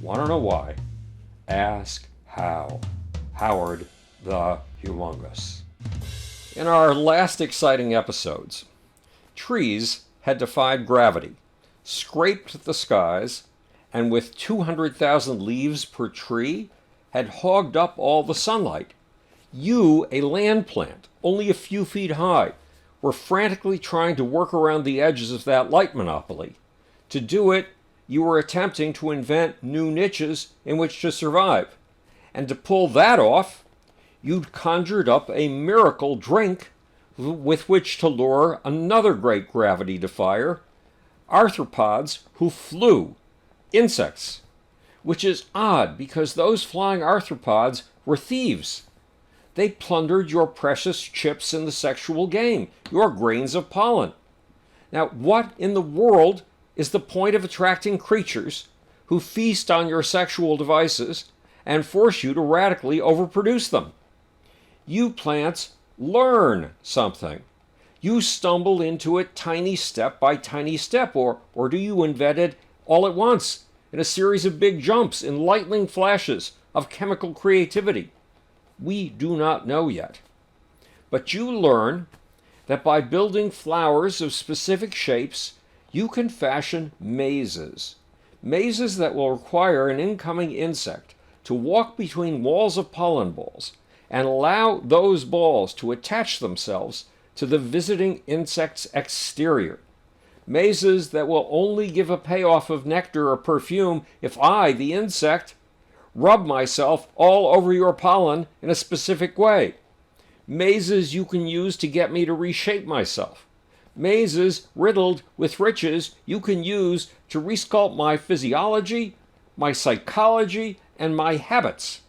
Want to know why? Ask how. Howard the Humongous. In our last exciting episodes, trees had defied gravity, scraped the skies, and with 200,000 leaves per tree, had hogged up all the sunlight. You, a land plant, only a few feet high, were frantically trying to work around the edges of that light monopoly. To do it, you were attempting to invent new niches in which to survive. And to pull that off, you'd conjured up a miracle drink with which to lure another great gravity defier, arthropods who flew, insects. Which is odd because those flying arthropods were thieves. They plundered your precious chips in the sexual game, your grains of pollen. Now, what in the world is the point of attracting creatures who feast on your sexual devices and force you to radically overproduce them? You plants learn something. You stumble into it tiny step by tiny step, or do you invent it all at once in a series of big jumps, in lightning flashes of chemical creativity? We do not know yet. But you learn that by building flowers of specific shapes, you can fashion mazes. Mazes that will require an incoming insect to walk between walls of pollen balls and allow those balls to attach themselves to the visiting insect's exterior. Mazes that will only give a payoff of nectar or perfume if I, the insect, rub myself all over your pollen in a specific way. Mazes you can use to get me to reshape myself. Mazes riddled with riches you can use to resculpt my physiology, my psychology, and my habits.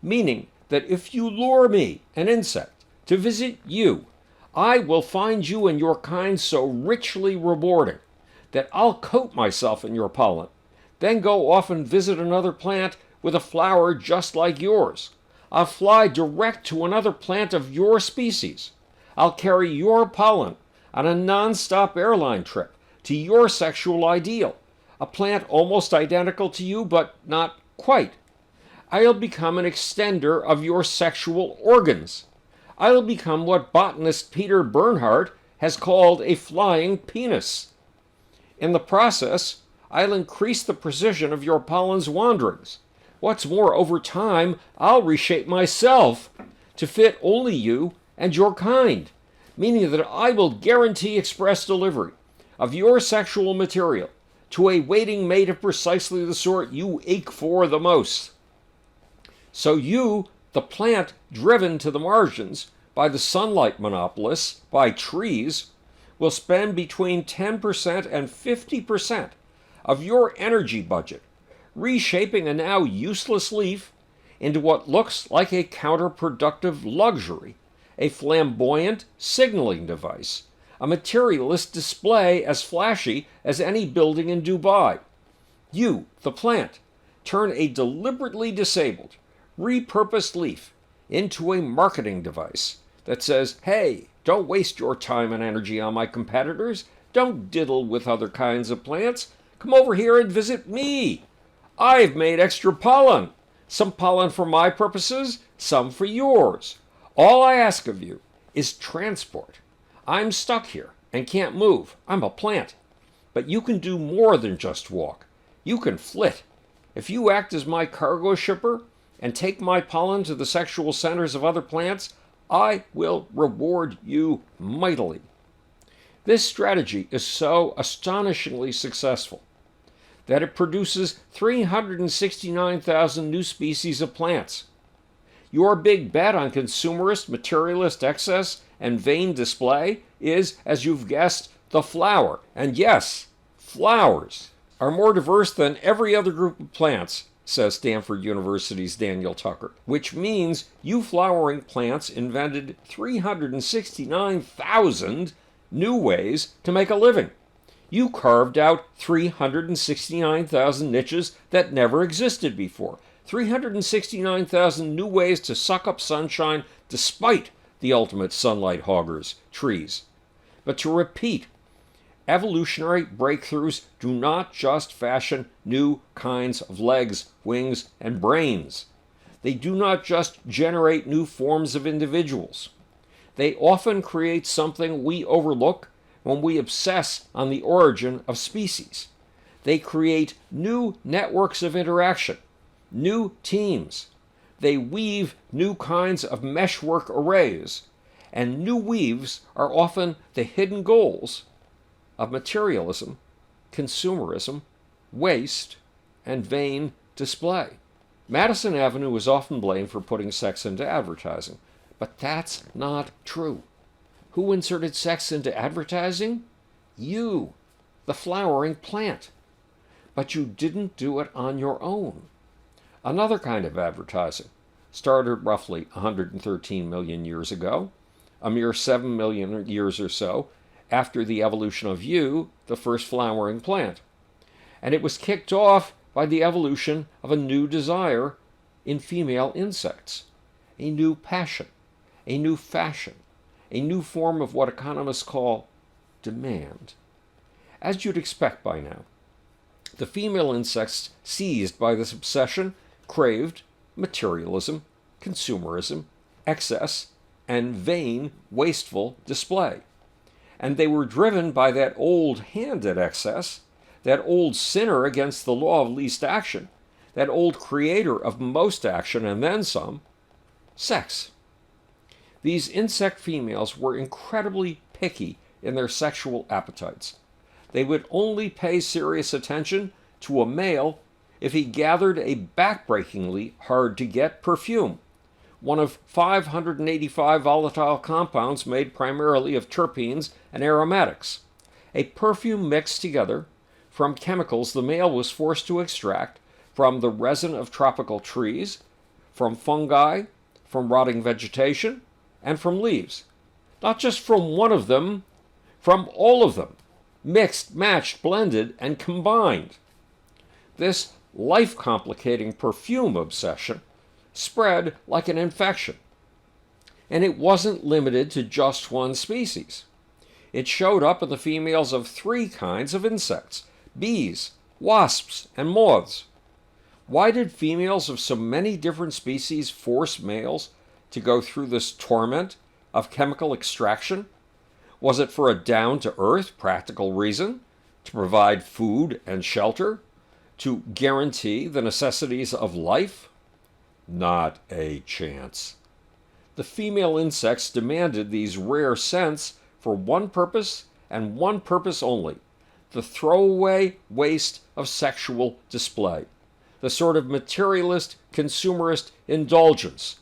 Meaning that if you lure me, an insect, to visit you, I will find you and your kind so richly rewarding that I'll coat myself in your pollen, then go off and visit another plant with a flower just like yours. I'll fly direct to another plant of your species. I'll carry your pollen on a non-stop airline trip to your sexual ideal, a plant almost identical to you, but not quite. I'll become an extender of your sexual organs. I'll become what botanist Peter Bernhardt has called a flying penis. In the process, I'll increase the precision of your pollen's wanderings. What's more, over time, I'll reshape myself to fit only you and your kind, meaning that I will guarantee express delivery of your sexual material to a waiting mate of precisely the sort you ache for the most. So you, the plant driven to the margins by the sunlight monopolists, by trees, will spend between 10% and 50% of your energy budget reshaping a now useless leaf into what looks like a counterproductive luxury, a flamboyant signaling device, a materialist display as flashy as any building in Dubai. You, the plant, turn a deliberately disabled, repurposed leaf into a marketing device that says, hey, don't waste your time and energy on my competitors. Don't diddle with other kinds of plants. Come over here and visit me. I've made extra pollen. Some pollen for my purposes, some for yours. All I ask of you is transport. I'm stuck here and can't move. I'm a plant. But you can do more than just walk. You can flit. If you act as my cargo shipper and take my pollen to the sexual centers of other plants, I will reward you mightily. This strategy is so astonishingly successful that it produces 369,000 new species of plants. Your big bet on consumerist, materialist excess and vain display is, as you've guessed, the flower. And yes, flowers are more diverse than every other group of plants, says Stanford University's Daniel Tucker, which means you flowering plants invented 369,000 new ways to make a living. You carved out 369,000 niches that never existed before. 369,000 new ways to suck up sunshine despite the ultimate sunlight hoggers, trees. But to repeat, Evolutionary breakthroughs do not just fashion new kinds of legs, wings, and brains. They do not just generate new forms of individuals. They often create something we overlook when we obsess on the origin of species. They create new networks of interaction, new teams. They weave new kinds of meshwork arrays, and new weaves are often the hidden goals of materialism, consumerism, waste, and vain display. Madison Avenue is often blamed for putting sex into advertising, but that's not true. Who inserted sex into advertising? You, the flowering plant. But you didn't do it on your own. Another kind of advertising started roughly 113 million years ago, a mere 7 million years or so after the evolution of you, the first flowering plant. And it was kicked off by the evolution of a new desire in female insects, a new passion, a new fashion, a new form of what economists call demand. As you'd expect by now, the female insects seized by this obsession craved materialism, consumerism, excess, and vain, wasteful display. And they were driven by that old hand at excess, that old sinner against the law of least action, that old creator of most action and then some, sex. These insect females were incredibly picky in their sexual appetites. They would only pay serious attention to a male if he gathered a backbreakingly hard-to-get perfume, one of 585 volatile compounds made primarily of terpenes and aromatics. A perfume mixed together from chemicals the male was forced to extract from the resin of tropical trees, from fungi, from rotting vegetation, and from leaves. Not just from one of them, from all of them, mixed, matched, blended, and combined. This life-complicating perfume obsession spread like an infection. And it wasn't limited to just one species. It showed up in the females of 3 kinds of insects: bees, wasps, and moths. Why did females of so many different species force males to go through this torment of chemical extraction? Was it for a down-to-earth practical reason? To provide food and shelter? To guarantee the necessities of life? Not a chance. The female insects demanded these rare scents for one purpose and one purpose only: the throwaway waste of sexual display, the sort of materialist, consumerist indulgence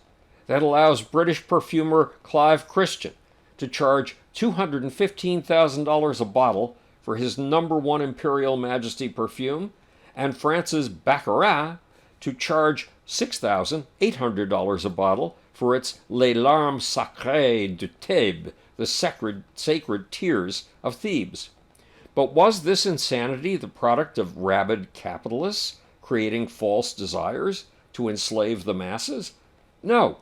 that allows British perfumer Clive Christian to charge $215,000 a bottle for his #1 Imperial Majesty perfume, and France's Baccarat to charge $6,800 a bottle for its Les Larmes Sacrées de Thèbes, the sacred tears of Thebes. But was this insanity the product of rabid capitalists creating false desires to enslave the masses? No.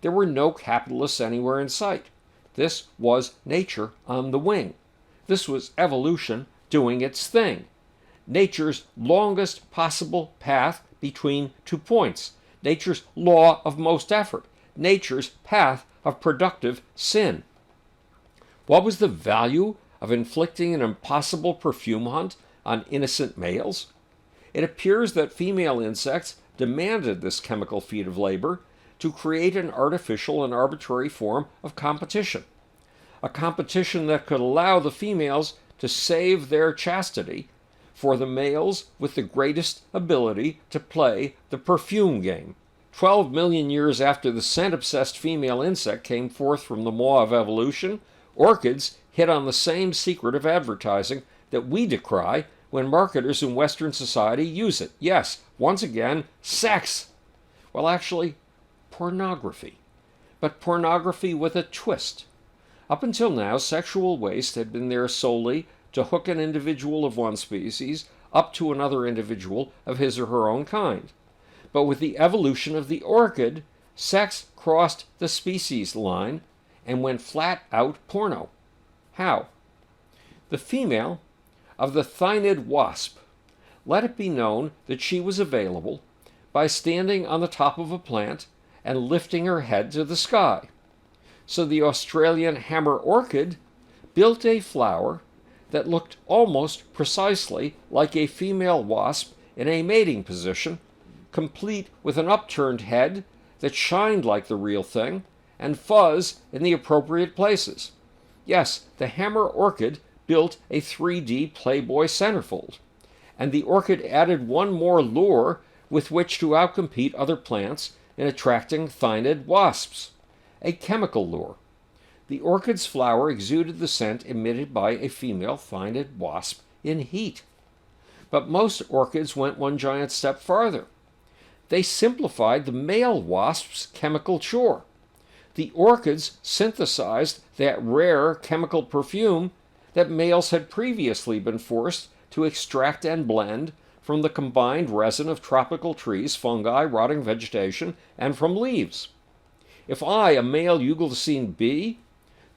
There were no capitalists anywhere in sight. This was nature on the wing. This was evolution doing its thing. Nature's longest possible path between 2 points. Nature's law of most effort. Nature's path of productive sin. What was the value of inflicting an impossible perfume hunt on innocent males? It appears that female insects demanded this chemical feat of labor to create an artificial and arbitrary form of competition. A competition that could allow the females to save their chastity for the males with the greatest ability to play the perfume game. 12 million years after the scent-obsessed female insect came forth from the maw of evolution, orchids hit on the same secret of advertising that we decry when marketers in Western society use it. Yes, once again, sex. Well, actually, pornography. But pornography with a twist. Up until now, sexual waste had been there solely to hook an individual of one species up to another individual of his or her own kind. But with the evolution of the orchid, sex crossed the species line and went flat out porno. How? The female of the thynid wasp. Let it be known that she was available by standing on the top of a plant and lifting her head to the sky. So the Australian hammer orchid built a flower that looked almost precisely like a female wasp in a mating position, complete with an upturned head that shined like the real thing and fuzz in the appropriate places. Yes, the hammer orchid built a 3D Playboy centerfold, and the orchid added one more lure with which to outcompete other plants in attracting thynid wasps, a chemical lure. The orchid's flower exuded the scent emitted by a female thynid wasp in heat. But most orchids went one giant step farther. They simplified the male wasp's chemical chore. The orchids synthesized that rare chemical perfume that males had previously been forced to extract and blend from the combined resin of tropical trees, fungi, rotting vegetation, and from leaves. If I, a male euglossine bee,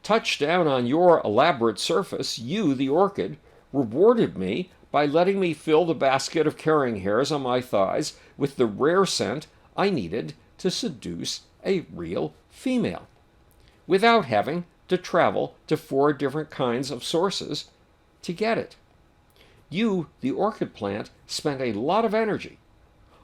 touched down on your elaborate surface, you, the orchid, rewarded me by letting me fill the basket of carrying hairs on my thighs with the rare scent I needed to seduce a real female, without having to travel to 4 different kinds of sources to get it. You, the orchid plant, spent a lot of energy,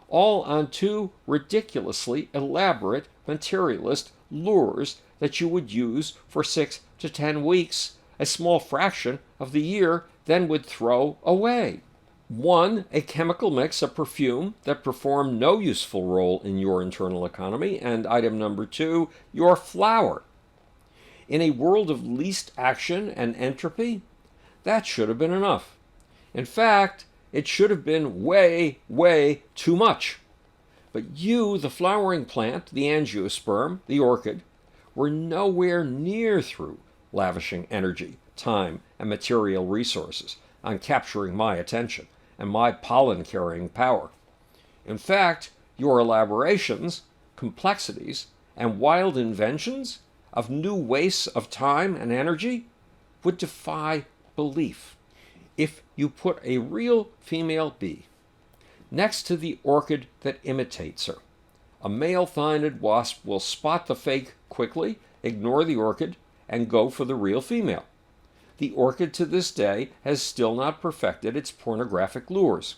all on 2 ridiculously elaborate materialist lures that you would use for 6 to 10 weeks, a small fraction of the year, then would throw away. 1, a chemical mix of perfume that performed no useful role in your internal economy, and item number 2, your flower. In a world of least action and entropy, that should have been enough. In fact, it should have been way, way too much. But you, the flowering plant, the angiosperm, the orchid, were nowhere near through lavishing energy, time, and material resources on capturing my attention and my pollen-carrying power. In fact, your elaborations, complexities, and wild inventions of new wastes of time and energy would defy belief. If you put a real female bee next to the orchid that imitates her, a male thynid wasp will spot the fake quickly, ignore the orchid, and go for the real female. The orchid to this day has still not perfected its pornographic lures.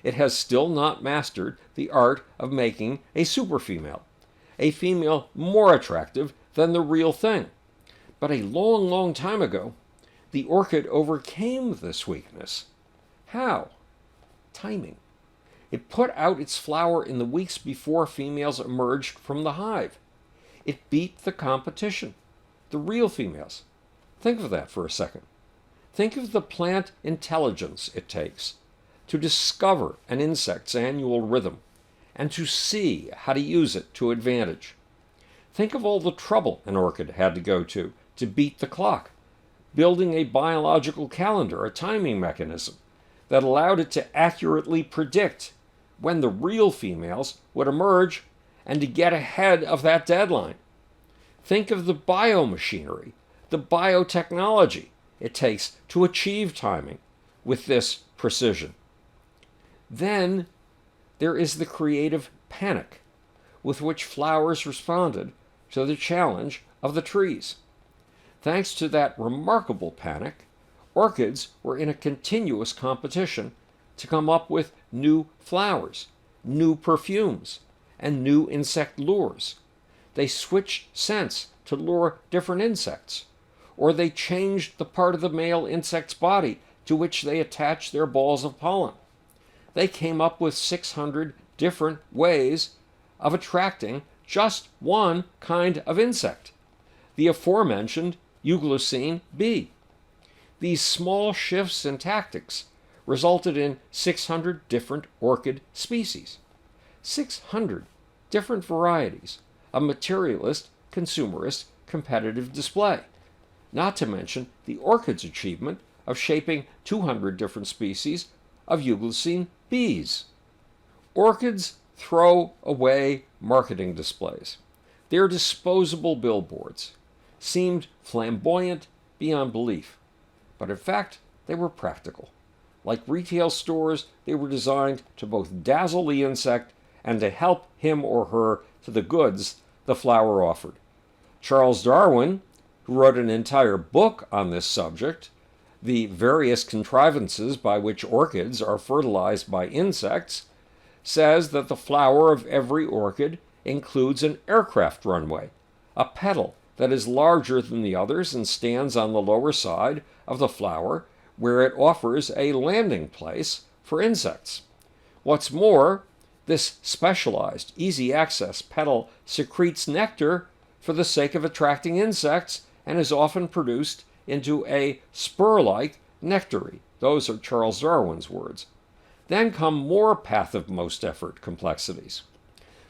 It has still not mastered the art of making a super female, a female more attractive than the real thing. But a long, long time ago, the orchid overcame this weakness. How? Timing. It put out its flower in the weeks before females emerged from the hive. It beat the competition, the real females. Think of that for a second. Think of the plant intelligence it takes to discover an insect's annual rhythm and to see how to use it to advantage. Think of all the trouble an orchid had to go to beat the clock, building a biological calendar, a timing mechanism that allowed it to accurately predict when the real females would emerge and to get ahead of that deadline. Think of the biomachinery, the biotechnology it takes to achieve timing with this precision. Then there is the creative panic with which flowers responded to the challenge of the trees. Thanks to that remarkable panic, orchids were in a continuous competition to come up with new flowers, new perfumes, and new insect lures. They switched scents to lure different insects, or they changed the part of the male insect's body to which they attached their balls of pollen. They came up with 600 different ways of attracting just one kind of insect, the aforementioned euglossine bee. These small shifts in tactics resulted in 600 different orchid species, 600 different varieties of materialist, consumerist, competitive display, not to mention the orchid's achievement of shaping 200 different species of euglossine bees. Orchids throw away marketing displays. Their disposable billboards seemed flamboyant beyond belief, but in fact they were practical. Like retail stores, they were designed to both dazzle the insect and to help him or her to the goods the flower offered. Charles Darwin, who wrote an entire book on this subject, The Various Contrivances by which Orchids are Fertilized by Insects, says that the flower of every orchid includes an aircraft runway, a petal that is larger than the others and stands on the lower side of the flower where it offers a landing place for insects. What's more, this specialized, easy-access petal secretes nectar for the sake of attracting insects and is often produced into a spur-like nectary. Those are Charles Darwin's words. Then come more path of most effort complexities.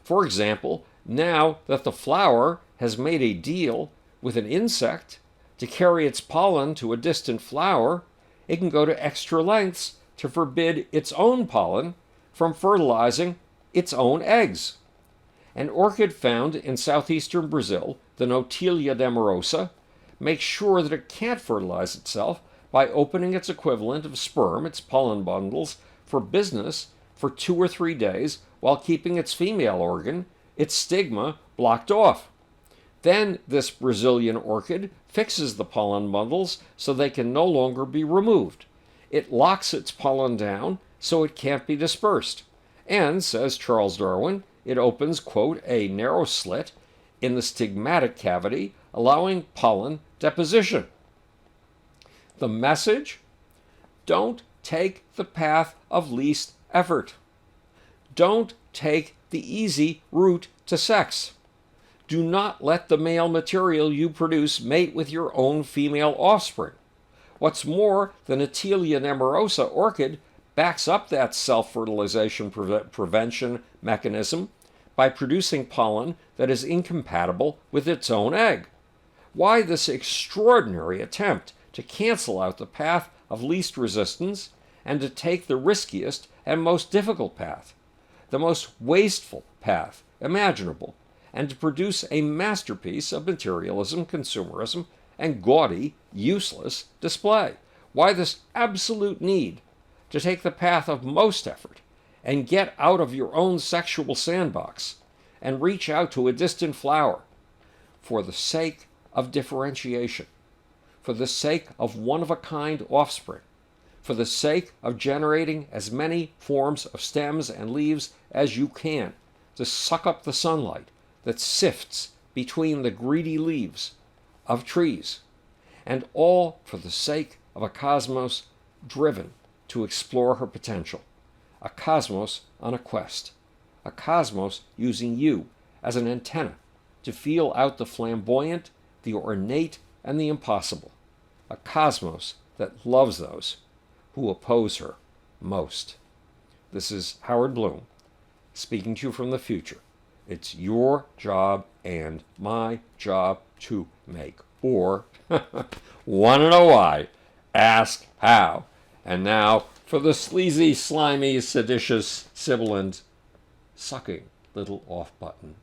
For example, now that the flower has made a deal with an insect to carry its pollen to a distant flower, it can go to extra lengths to forbid its own pollen from fertilizing its own eggs. An orchid found in southeastern Brazil, the Notilia demorosa, makes sure that it can't fertilize itself by opening its equivalent of sperm, its pollen bundles, for business for 2 or 3 days while keeping its female organ, its stigma, blocked off. Then this Brazilian orchid fixes the pollen bundles so they can no longer be removed. It locks its pollen down so it can't be dispersed. And, says Charles Darwin, it opens, quote, a narrow slit in the stigmatic cavity, allowing pollen deposition. The message? Don't take the path of least effort. Don't take the easy route to sex. Do not let the male material you produce mate with your own female offspring. What's more, the Notilia nemorosa orchid backs up that self-fertilization prevention mechanism by producing pollen that is incompatible with its own egg. Why this extraordinary attempt to cancel out the path of least resistance and to take the riskiest and most difficult path, the most wasteful path imaginable, and to produce a masterpiece of materialism, consumerism, and gaudy, useless display? Why this absolute need to take the path of most effort and get out of your own sexual sandbox and reach out to a distant flower for the sake of differentiation, for the sake of one-of-a-kind offspring, for the sake of generating as many forms of stems and leaves as you can to suck up the sunlight that sifts between the greedy leaves of trees, and all for the sake of a cosmos driven to explore her potential, a cosmos on a quest, a cosmos using you as an antenna to feel out the flamboyant, the ornate, and the impossible, a cosmos that loves those who oppose her most. This is Howard Bloom, speaking to you from the future. It's your job and my job to make. Or, want to know why? Ask how. And now for the sleazy, slimy, seditious, sibilant, sucking little off button.